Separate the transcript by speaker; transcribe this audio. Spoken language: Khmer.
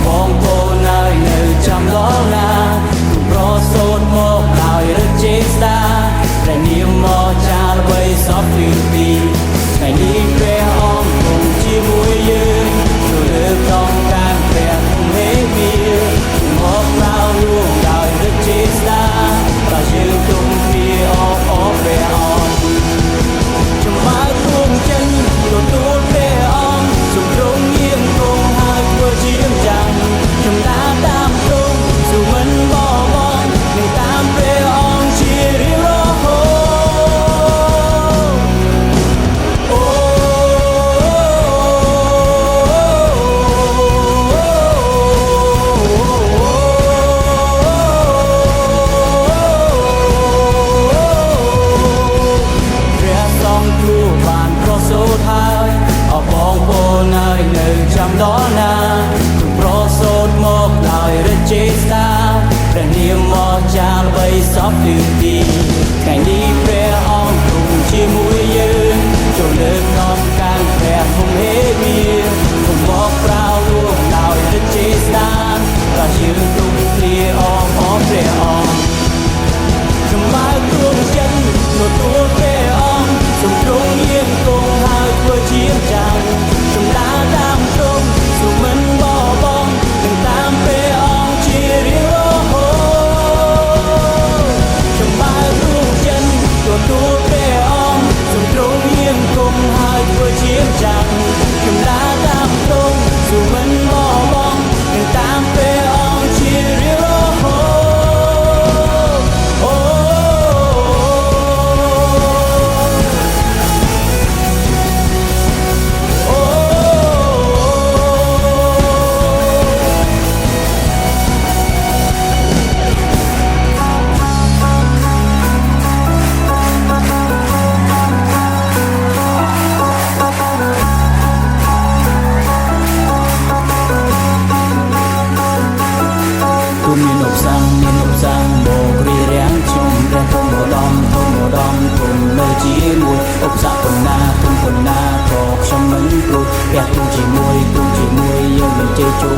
Speaker 1: បងប្អូនហើយនៅចាំដល់ណាប្រសូតមកហើយរជេស្តាតែនាមមកចាល្បីសពពីថ្ងៃនេះព្រះអង្គគង់ជាមួយយើងជួយលើកដល់ការព្រះហេមីមកក្រៅលួងដោយរជេស្តាបើយើងទុំពីអបព្រះអង្គចំបើទួងចិនទទួលព្រះអង្គជំរងយាងគង់ហើយធ្វើជាចាំចំដាតាមទ្រង់សុមិនបបងនឹងតាមព្រះអង្គជារៀងរហូតអូព្រះសង្ឃគ្រូបានប្រសូតហើយអបបងប្អូនហើយនៅចាំដល់ណាប្រសូតមកដោយរជេស្តាព្រះនាមមកចាល្បីសពទីថ្ងៃនេះព្រះអង្គគង់ជាមួយយើងចូលលើកនាំការព្រះហុំហេមីមកប្រៅលួងដោយរជេស្តាក៏យើងទុំគ្នាអបព្រះអង្គចំបើទួងចិនទទួលព្រះអង្គសំទ្រង់យាងគង់ហើយធ្វើជាចាំចំដាតាមទ្រង់សុមិនបបងនឹងតាមព្រះអង្គជារៀងរហូតចំបើទួងចិនទទួលព្រះអង្គសំទ្រង់យាងគង់ហើយធ្វើជាចាំចំដាតាមទ្រង់សុមិនបបងនឹងតាមព្រះអង្គជារៀងរហូតមានឧបសគ្គមករីរាំងជុំព្រះធម្មឧត្តមគុំនៅជាមួយឧបសគ្គប៉ុណ្ណាគុំប៉ុណ្ណាក៏ខ្ញុំមិនព្រួយព្រះគង់ជាមួយយើងនឹងជ័យជុំ